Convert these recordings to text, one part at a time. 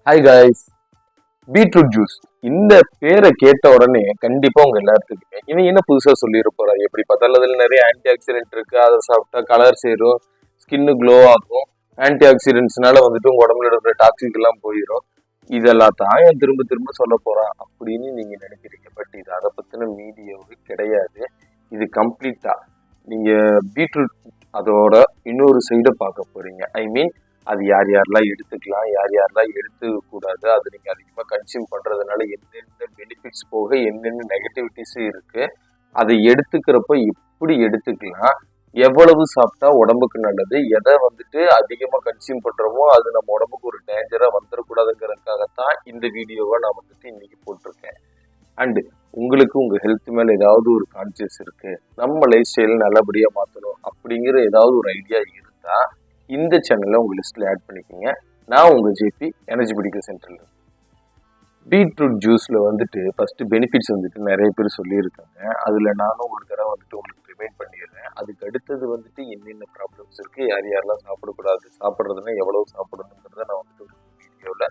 Hi guys. Beetroot juice இந்த பேரை கேட்ட உடனே கண்டிப்பா உங்க எல்லாத்துக்குமே இவன் என்ன புதுசா சொல்லிட போறா, எப்படி பார்த்தாலும் அதுல நிறைய ஆன்டி ஆக்சிடென்ட் இருக்கு, அதை சாப்பிட்டா கலர் சேரும், ஸ்கின்னு க்ளோ ஆகும், ஆன்டி ஆக்சிடென்ட்ஸ்னால வந்துட்டு உங்க உடம்புல இருக்கிற டாக்ஸிக் எல்லாம் போயிடும், இதெல்லாம் தான் ஏன் திரும்ப திரும்ப சொல்ல போறான் அப்படின்னு நீங்க நினைக்கிறீங்க. பட் இது அதை பத்தின மீடியாவே கிடையாது. இது கம்ப்ளீட்டா நீங்க பீட்ரூட் அதோட இன்னொரு சைடை பார்க்க போறீங்க. ஐ மீன் அது யார் யாரெல்லாம் எடுத்துக்கலாம், யார் யாரெல்லாம் எடுத்துக்க கூடாது, அது நீங்க அதிகமா கன்சியூம் பண்றதுனால என்னென்ன பெனிஃபிட்ஸ் போக என்னென்ன நெகட்டிவிட்டிஸும் இருக்கு, அதை எடுத்துக்கிறப்ப எப்படி எடுத்துக்கலாம், எவ்வளவு சாப்பிட்டா உடம்புக்கு நல்லது, எதை வந்துட்டு அதிகமா கன்சியூம் பண்றோமோ அது நம்ம உடம்புக்கு ஒரு டேஞ்சரா வந்துடக்கூடாதுங்கிறதுக்காகத்தான் இந்த வீடியோவை நான் வந்துட்டு இன்னைக்கு போட்டிருக்கேன். அண்டு உங்களுக்கு உங்க ஹெல்த் மேல ஏதாவது ஒரு கான்சியஸ் இருக்கு, நம்ம லைஃப் ஸ்டைல் நல்லபடியா மாத்தணும் அப்படிங்கிற ஏதாவது ஒரு ஐடியா இருந்தா இந்த சேனல்ல உங்க லிஸ்ட்ல ஆட் பண்ணிக்கோங்க. நான் உங்க ஜேபி எனர்ஜி மெடிக்கல் சென்டர்ல. பீட்ரூட் ஜூஸ்ல வந்துட்டு ஃபர்ஸ்ட் பெனிஃபிட்ஸ் வந்துட்டு நிறைய பேர் சொல்லியிருக்காங்க. அதுல நானும் ஒரு தடவை வந்துட்டு உங்களுக்கு ரிமைண்ட் பண்ணிடுறேன். அதுக்கு அடுத்தது வந்துட்டு என்னென்ன ப்ராப்ளம்ஸ் இருக்கு, யார் யாரெல்லாம் சாப்பிடக்கூடாது, சாப்பிட்றதுன்னா எவ்வளவு சாப்பிடணுங்கிறத நான் வந்துட்டு ஒரு வீடியோல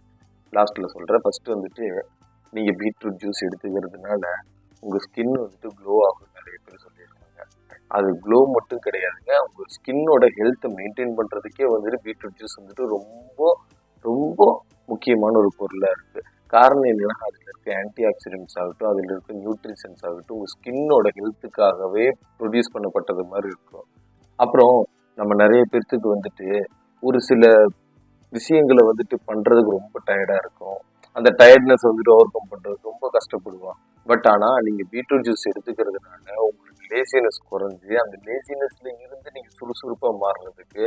லாஸ்ட்ல சொல்றேன். ஃபர்ஸ்ட் வந்துட்டு நீங்க பீட்ரூட் ஜூஸ் எடுத்துக்கிறதுனால உங்க ஸ்கின் வந்துட்டு க்ளோ ஆகும் நிறைய பேர் சொல்லியிருக்காங்க. அது க்ளோ மட்டும் கிடையாதுங்க, உங்க ஸ்கின்னோட ஹெல்த்தை மெயின்டைன் பண்றதுக்கே வந்துட்டு பீட்ரூட் ஜூஸ் வந்துட்டு ரொம்ப ரொம்ப முக்கியமான ஒரு பொருளா இருக்கு. காரணம் என்னன்னா அதுல இருக்க ஆன்டி ஆக்சிடென்ட்ஸ் ஆகட்டும், அதுல இருக்க நியூட்ரிஷன்ஸ் ஆகட்டும் உங்க ஸ்கின்னோட ஹெல்த்துக்காகவே ப்ரொடியூஸ் பண்ணப்பட்டது மாதிரி இருக்கும். அப்புறம் நம்ம நிறைய பேர்த்துக்கு வந்துட்டு ஒரு சில விஷயங்களை வந்துட்டு பண்றதுக்கு ரொம்ப டயர்டா இருக்கும், அந்த டயர்ட்னஸ் வந்துட்டு ஓவர் கம் பண்றதுக்கு ரொம்ப கஷ்டப்படுவான். பட் ஆனா நீங்க பீட்ரூட் ஜூஸ் எடுத்துக்கிறதுனால உங்களுக்கு லேசினஸ் குறைஞ்சு அந்த லேசினஸ்ல இருந்து நீங்க சுறுசுறுப்பா மாறுறதுக்கு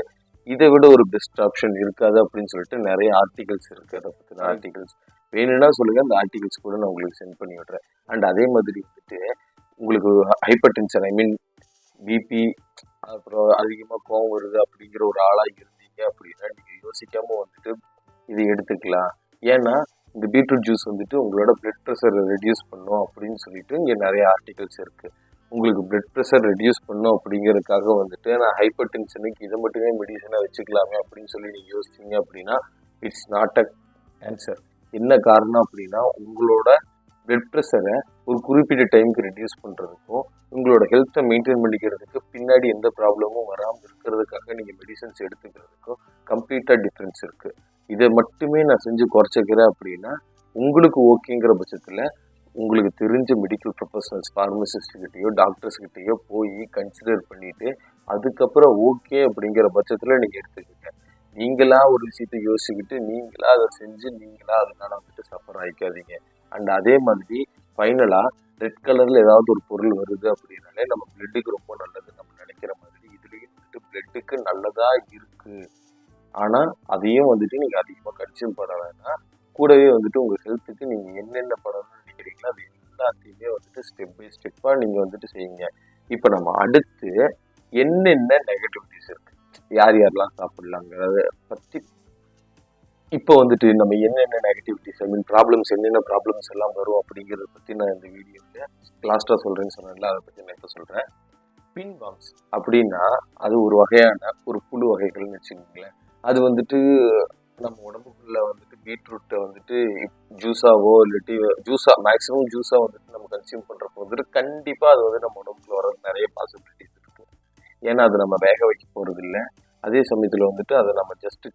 இதை விட ஒரு பெஸ்ட் ஆப்ஷன் இருக்காது அப்படின்னு சொல்லிட்டு நிறைய ஆர்டிகல்ஸ் இருக்கு. அதை பத்தின ஆர்டிகல்ஸ் வேணும்னா சொல்லுங்க, அந்த ஆர்டிகல்ஸ் கூட நான் உங்களுக்கு சென்ட் பண்ணி விடுறேன். அண்ட் அதே மாதிரி வந்துட்டு உங்களுக்கு ஹைப்பர் டென்ஷன், ஐ மீன் பிபி, அப்புறம் அதிகமா கோவம் வருது அப்படிங்கிற ஒரு ஆளா இருந்தீங்க அப்படின்னா நீங்க யோசிக்காம வந்துட்டு இது எடுத்துக்கலாம். ஏன்னா இந்த பீட்ரூட் ஜூஸ் வந்துட்டு உங்களோட பிளட் ப்ரெஷரை ரெடியூஸ் பண்ணும் அப்படின்னு சொல்லிட்டு இங்கே நிறைய ஆர்டிகல்ஸ் இருக்கு. உங்களுக்கு பிளட் ப்ரெஷர் ரெடியூஸ் பண்ணும் அப்படிங்கிறதுக்காக வந்துட்டு நான் ஹைப்பர் டென்ஷனுக்கு இதை மட்டுமே மெடிசனாக வச்சுக்கலாமே அப்படின்னு சொல்லி நீங்கள் யோசிச்சிங்க அப்படின்னா இட்ஸ் நாட் அ ஆன்சர். என்ன காரணம் அப்படின்னா உங்களோட பிளட் ப்ரெஷரை ஒரு குறிப்பிட்ட டைமுக்கு ரெடியூஸ் பண்ணுறதுக்கும் உங்களோட ஹெல்த்தை மெயின்டைன் பண்ணிக்கிறதுக்கு பின்னாடி எந்த ப்ராப்ளமும் வராமல் இருக்கிறதுக்காக நீங்கள் மெடிசன்ஸ் எடுத்துக்கிறதுக்கும் கம்ப்ளீட்டாக டிஃப்ரென்ஸ் இருக்குது. இதை மட்டுமே நான் செஞ்சு குறைச்சிக்கிறேன் அப்படின்னா உங்களுக்கு ஓகேங்கிற பட்சத்தில் உங்களுக்கு தெரிஞ்ச மெடிக்கல் ப்ரொஃபஷனல்ஸ் ஃபார்மசிஸ்ட்கிட்டையோ டாக்டர்ஸ்கிட்டையோ போய் கன்சிடர் பண்ணிட்டு அதுக்கப்புறம் ஓகே அப்படிங்கிற பட்சத்தில் நீங்கள் எடுத்துக்கோங்க. நீங்களா ஒரு விஷயத்தை யோசிச்சுக்கிட்டு நீங்களா அதை செஞ்சு நீங்களா அதனால வந்துட்டு சஃபர் ஆகிக்காதீங்க. அண்ட் அதே மாதிரி ஃபைனலாக ரெட் கலரில் ஏதாவது ஒரு பொருள் வருது அப்படின்னாலே நம்ம பிளட்டுக்கு ரொம்ப நல்லது நம்ம நினைக்கிற மாதிரி இதுலேயும் வந்துட்டு பிளட்டுக்கு நல்லதாக இருக்குது. ஆனால் அதையும் வந்துட்டு நீங்கள் அதிகமாக கன்சியூம் பண்ண வேணாம். கூடவே வந்துட்டு உங்கள் ஹெல்த்துக்கு நீங்கள் என்னென்ன பண்ணணும்னு நினைக்கிறீங்களோ அது எல்லாத்தையுமே வந்துட்டு ஸ்டெப் பை ஸ்டெப்பாக நீங்கள் வந்துட்டு செய்யுங்க. இப்போ நம்ம அடுத்து என்னென்ன நெகட்டிவிட்டிஸ் இருக்குது, யார் யாரெல்லாம் சாப்பிடலாங்கிறத பற்றி இப்போ வந்துட்டு நம்ம என்னென்ன நெகட்டிவிட்டிஸ், ஐ மீன் ப்ராப்ளம்ஸ், என்னென்ன ப்ராப்ளம்ஸ் எல்லாம் வரும் அப்படிங்கிறத பற்றி நான் இந்த வீடியோவில் லாஸ்ட்டாக சொல்கிறேன்னு சொன்னேன்ல, அதை பற்றி நான் இப்போ சொல்கிறேன். பின் பாம்ஸ் அப்படின்னா அது ஒரு வகையான ஒரு புழு வகைகள்னு வச்சுக்கோங்களேன். அது வந்துட்டு நம்ம உடம்புக்குள்ள வந்துட்டு பீட்ரூட்டை வந்துட்டு ஜூஸாவோ இல்லாட்டி மேக்ஸிமம் ஜூஸாக வந்துட்டு நம்ம கன்சியூம் பண்ணுறப்போ வந்துட்டு கண்டிப்பாக அது வந்து நம்ம உடம்புக்குள்ள வர நிறைய பாசிபிலிட்டிஸ் இருக்குது. ஏன்னா அது நம்ம வேக வைக்க போகிறது இல்லை. அதே சமயத்தில் வந்துட்டு அதை நம்ம ஜஸ்ட்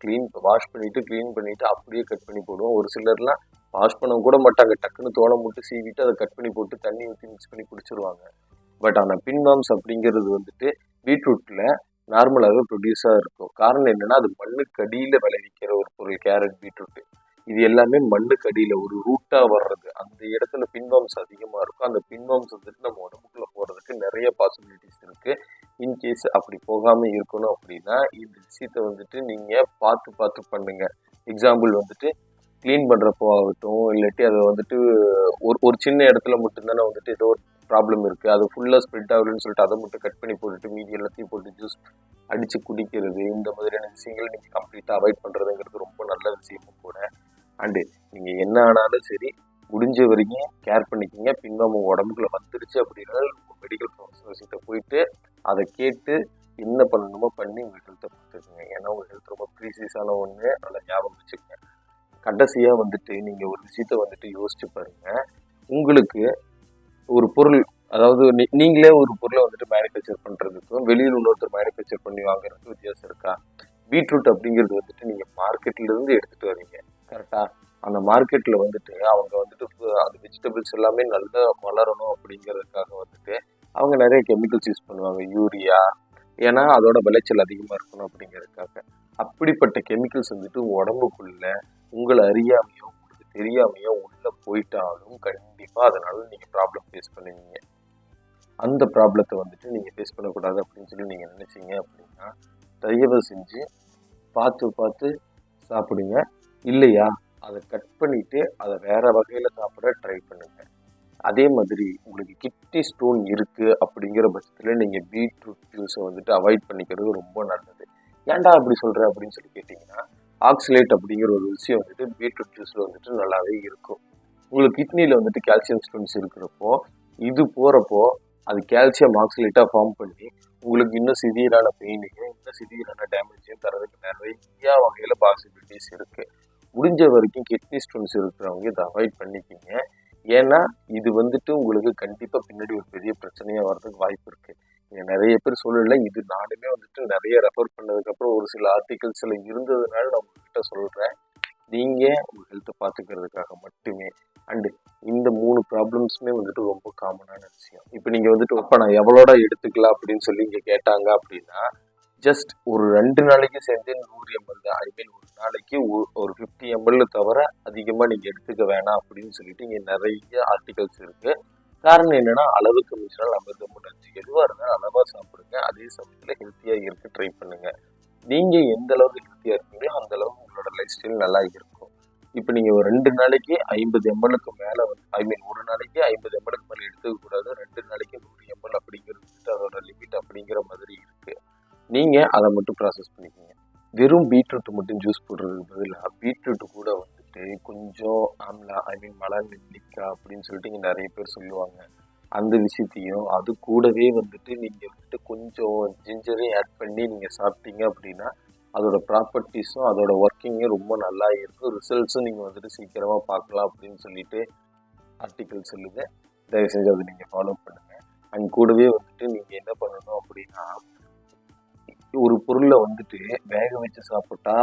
வாஷ் பண்ணிட்டு அப்படியே கட் பண்ணி போடுவோம். ஒரு சிலர்லாம் வாஷ் பண்ண கூட மாட்டாங்க, டக்குன்னு தோலை மட்டும் சீவிட்டு அதை கட் பண்ணி போட்டு தண்ணி ஊற்றி மிக்ஸ் பண்ணி குடிச்சிருவாங்க. பட் ஆனால் பின்வாம்ஸ் அப்படிங்கிறது வந்துட்டு பீட்ரூட்ல நார்மலாகவே ப்ரொடியூஸாக இருக்கும். காரணம் என்னன்னா அது மண்ணுக்கு அடியில் விளைவிக்கிற ஒரு பொருள். கேரட், பீட்ரூட் இது எல்லாமே மண்ணுக்கு அடியில் ஒரு ரூட்டாக வர்றது. அந்த இடத்துல பின்வாம்ஸ் அதிகமாக இருக்கும். அந்த பின்வாம்ஸ் வந்துட்டு நம்ம உடம்புக்குள்ள போகிறதுக்கு நிறைய பாசிபிலிட்டிஸ் இருக்குது. இன்கேஸ் அப்படி போகாமல் இருக்கணும் அப்படின்னா இந்த விஷயத்தை வந்துட்டு நீங்கள் பார்த்து பண்ணுங்க. எக்ஸாம்பிள் வந்துட்டு க்ளீன் பண்ணுறப்போ ஆகட்டும், இல்லாட்டி அதை வந்துட்டு ஒரு சின்ன இடத்துல மட்டும்தானே வந்துட்டு ஏதோ ஒரு ப்ராப்ளம் இருக்குது, அது ஃபுல்லாக ஸ்ப்ரெட் ஆகலன்னு சொல்லிட்டு அதை மட்டும் கட் பண்ணி போட்டுட்டு மீதி எல்லாத்தையும் போட்டு ஜூஸ் அடித்து குடிக்கிறது, இந்த மாதிரியான விஷயங்கள் நீங்கள் கம்ப்ளீட்டாக அவாய்ட் பண்ணுறதுங்கிறது ரொம்ப நல்ல விஷயமும் கூட. அண்டு நீங்கள் என்ன ஆனாலும் சரி முடிஞ்ச வரைக்கும் கேர் பண்ணிக்கிங்க. பின்வாம் உங்கள் உடம்புக்குள்ள வந்துருச்சு அப்படின்னா மெடிக்கல் ப்ரொஃபஷனல்ஸ்கிட்ட போயிட்டு அதை கேட்டு என்ன பண்ணணுமோ பண்ணி உங்கள் ஹெல்த்தை பார்த்துக்குங்க. ஏன்னா உங்கள் ஹெல்த் ரொம்ப ப்ரீசியஸான ஒன்று, நல்லா ஞாபகம் வச்சுக்கோங்க. கடைசியா வந்துட்டு நீங்க ஒரு விஷயத்த வந்துட்டு யோசிச்சு பாருங்க. உங்களுக்கு ஒரு பொருள், அதாவது நீங்களே ஒரு பொருளை வந்துட்டு மேனுஃபேக்சர் பண்றதுக்கும் வெளியில் இன்னொருத்தர் மேனுஃபேக்சர் பண்ணி வாங்குறதுக்கும் வித்தியாசம் இருக்கா? பீட்ரூட் அப்படிங்கிறது வந்துட்டு நீங்க மார்க்கெட்ல இருந்து எடுத்துட்டு வரீங்க, கரெக்டா? அந்த மார்க்கெட்ல வந்துட்டு அவங்க வந்துட்டு அந்த வெஜிடபிள்ஸ் எல்லாமே நல்லா வளரணும் அப்படிங்கிறதுக்காக வந்துட்டு அவங்க நிறைய கெமிக்கல்ஸ் யூஸ் பண்ணுவாங்க, யூரியா, ஏன்னா அதோட விளைச்சல் அதிகமா இருக்கணும் அப்படிங்கிறதுக்காக. அப்படிப்பட்ட கெமிக்கல்ஸ் வந்துட்டு உங்க உடம்புக்குள்ள உங்களை அறியாமையோ உங்களுக்கு தெரியாமையோ உள்ள போயிட்டாலும் கண்டிப்பா அதனால நீங்க ப்ராப்ளம் ஃபேஸ் பண்ணுவீங்க. அந்த ப்ராப்ளத்தை வந்துட்டு நீங்க ஃபேஸ் பண்ணக்கூடாது அப்படின்னு சொல்லி நீங்க நினைச்சீங்க அப்படின்னா தயவு செஞ்சு பார்த்து பார்த்து சாப்பிடுங்க. இல்லையா, அதை கட் பண்ணிட்டு அதை வேற வகையில சாப்பிட ட்ரை பண்ணுங்க. அதே மாதிரி உங்களுக்கு கிட்னி ஸ்டோன் இருக்கு அப்படிங்கிற பட்சத்துல நீங்க பீட்ரூட் ஜூஸை வந்துட்டு அவாய்ட் பண்ணிக்கிறது ரொம்ப நல்லது. ஏன்டா அப்படி சொல்ற அப்படின்னு சொல்லி கேட்டீங்கன்னா, ஆக்சிலேட் அப்படிங்கிற ஒரு விஷயம் வந்துட்டு பீட்ரூட் ஜூஸ்ல வந்துட்டு நல்லாவே இருக்கும். உங்களுக்கு கிட்னில வந்துட்டு கால்சியம் ஸ்டோன்ஸ் இருக்கிறப்போ இது போறப்போ அது கால்சியம் ஆக்சிலேட்டா ஃபார்ம் பண்ணி உங்களுக்கு இன்னும் சிவியரான பெயினையும் இன்னும் சிவியரான டேமேஜையும் தரதுக்கு நிறைய வகையில பாசிபிலிட்டிஸ் இருக்கு. முடிஞ்ச வரைக்கும் கிட்னி ஸ்டோன்ஸ் இருக்கிறவங்க இதை அவாய்ட் பண்ணிக்கிங்க. ஏன்னா இது வந்துட்டு உங்களுக்கு கண்டிப்பா பின்னாடி ஒரு பெரிய பிரச்சனையா வர்றதுக்கு வாய்ப்பு இருக்கு. நிறைய பேர் சொல்லல, இது நானுமே வந்துட்டு நிறைய ரெஃபர் பண்ணதுக்கு அப்புறம் ஒரு சில ஆர்டிகல்ஸ்ல இருந்ததுனால நான் உங்ககிட்ட சொல்றேன். நீங்க உங்க ஹெல்த்தை பார்த்துக்கிறதுக்காக மட்டுமே. அண்டு இந்த 3 ப்ராப்ளம்ஸுமே வந்துட்டு ரொம்ப காமனான விஷயம். இப்போ நீங்க வந்துட்டு அப்ப நான் எவ்வளோட எடுத்துக்கலாம் அப்படின்னு சொல்லி இங்க கேட்டாங்க அப்படின்னா, ஜஸ்ட் ஒரு 2 நாளைக்கு சேர்ந்து 100 ml தான். ஐ மீன் ஒரு நாளைக்கு ஒரு 50 ml தவிர அதிகமா நீங்க எடுத்துக்க வேணாம் அப்படின்னு சொல்லிட்டு இங்க நிறைய ஆர்டிகல்ஸ் இருக்கு. காரணம் என்னன்னா, அளவுக்கு மிஞ்சினால் அமிர்தமும் நஞ்சு. எதுவா இருந்தாலும் அளவா சாப்பிடுங்க. அதே சமயத்துல ஹெல்த்தியா இருக்க ட்ரை பண்ணுங்க. நீங்க எந்த அளவுக்கு ஹெல்த்தியா இருக்கீங்களோ அந்த அளவுக்கு உங்களோட லைஃப் ஸ்டைல் நல்லா இருக்கும். இப்போ நீங்க ஒரு 2 நாளைக்கு 50 ml மேல வந்து ஐ மீன் ஒரு நாளைக்கு 50 ml மேல எடுத்துக்க கூடாது. 2 நாளைக்கு 100 ml அப்படிங்கிறது அதோட லிமிட் அப்படிங்கிற மாதிரி இருக்கு. நீங்க அதை மட்டும் ப்ராசஸ் பண்ணிக்கோங்க. வெறும் பீட்ரூட் மட்டும் ஜூஸ் போடுறதுக்கு பதிலாக பீட்ரூட் கூட வந்துட்டு கொஞ்சம் ஆம்லா, ஐ மீன் மலை நெல்லிக்காய் அப்படின்னு சொல்லிட்டு இங்க நிறைய பேர் சொல்லுவாங்க. அந்த விஷயத்தையும் அது கூடவே வந்துட்டு நீங்க வந்துட்டு கொஞ்சம் ஜிஞ்சரையும் ஆட் பண்ணி நீங்க சாப்பிட்டீங்க அப்படின்னா அதோட ப்ராப்பர்ட்டிஸும் அதோட ஒர்க்கிங்கும் ரொம்ப நல்லா இருக்கும். ரிசல்ட்ஸும் நீங்க வந்துட்டு சீக்கிரமா பார்க்கலாம் அப்படின்னு சொல்லிட்டு ஆர்டிக்கல் சொல்லுது. தயவு செஞ்சு அதை நீங்க ஃபாலோ பண்ணுங்க. அண்ட் கூடவே வந்துட்டு நீங்க என்ன பண்ணணும் அப்படின்னா, ஒரு பொருளை வந்துட்டு வேக வச்சு சாப்பிட்டா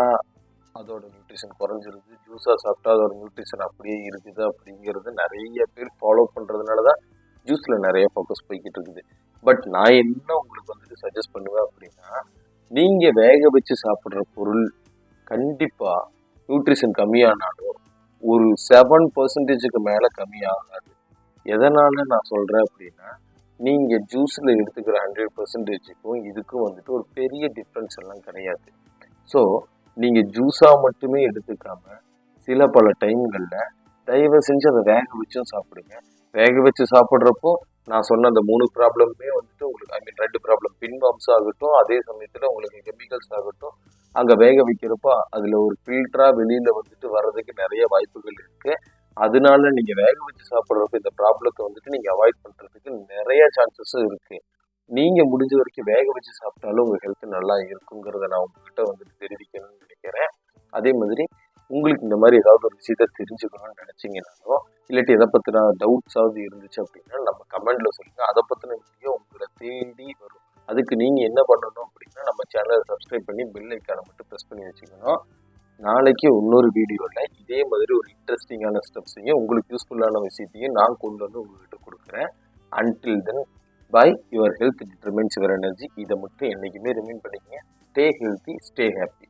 அதோட நியூட்ரிஷன் குறைஞ்சிருது, ஜூஸாக சாப்பிட்டா அதோட நியூட்ரிஷன் அப்படியே இருக்குது அப்படிங்கிறது நிறைய பேர் ஃபாலோ பண்ணுறதுனால தான் ஜூஸில் நிறைய ஃபோக்கஸ் போய்கிட்டு இருக்குது. பட் நான் என்ன உங்களுக்கு வந்துட்டு சஜஸ்ட் பண்ணுவேன் அப்படின்னா, நீங்கள் வேக வச்சு சாப்பிட்ற பொருள் கண்டிப்பாக நியூட்ரிஷன் கம்மியானாலும் ஒரு 7% மேலே கம்மியாகாது. எதனால் நான் சொல்கிறேன் அப்படின்னா, நீங்கள் ஜூஸில் எடுத்துக்கிற 100%க்கும் இதுக்கும் வந்துட்டு ஒரு பெரிய டிஃப்ரென்ஸ் எல்லாம் கிடையாது. ஸோ நீங்கள் ஜூஸாக மட்டுமே எடுத்துக்காம சில பல டைம்களில் தயவு செஞ்சு அதை வேக வச்சும் சாப்பிடுங்க. வேக வச்சு சாப்பிட்றப்போ நான் சொன்ன அந்த 3 ப்ராப்ளமுமே வந்துட்டு உங்களுக்கு, ஐ மீன் 2 ப்ராப்ளம், பின்வாம்ஸ் ஆகட்டும், அதே சமயத்தில் உங்களுக்கு கெமிக்கல்ஸ் ஆகட்டும், அங்கே வேக வைக்கிறப்போ அதில் ஒரு ஃபில்டராக வெளியில் வந்துட்டு வர்றதுக்கு நிறைய வாய்ப்புகள் இருக்குது. அதனால நீங்கள் வேக வச்சு சாப்பிட்றப்ப இந்த ப்ராப்ளத்தை வந்துட்டு நீங்கள் அவாய்ட் பண்ணுறதுக்கு நிறைய சான்சஸும் இருக்குது. நீங்கள் முடிஞ்ச வரைக்கும் வேக வச்சு சாப்பிட்டாலும் உங்கள் ஹெல்த் நல்லா இருக்குங்கிறத நான் உங்ககிட்ட வந்துட்டு தெரிவிக்கணும்னு நினைக்கிறேன். அதே மாதிரி உங்களுக்கு இந்த மாதிரி ஏதாவது ஒரு விஷயத்த தெரிஞ்சுக்கணும்னு நினச்சிங்கனாலோ இல்லாட்டி எதை பற்றின டவுட்ஸாவது இருந்துச்சு அப்படின்னா நம்ம கமெண்டில் சொல்லுங்கள். அதை பற்றின வீடியோ உங்களை தேடி வரும். அதுக்கு நீங்கள் என்ன பண்ணணும் அப்படின்னா நம்ம சேனலை சப்ஸ்கிரைப் பண்ணி பெல் ஐக்கானை மட்டும் ப்ரெஸ் பண்ணி வச்சுக்கணும். நாளைக்கு இன்னொரு வீடியோவில் இதே மாதிரி ஒரு இன்ட்ரெஸ்டிங்கான ஸ்டெப்ஸையும் உங்களுக்கு யூஸ்ஃபுல்லான விஷயத்தையும் நான் கொண்டு வந்து உங்கள்கிட்ட கொடுக்குறேன். Until then bye. Your health determines your energy. இதை மட்டும் என்றைக்குமே ரிமைண்ட் பண்ணிக்கங்க. Stay healthy, stay happy.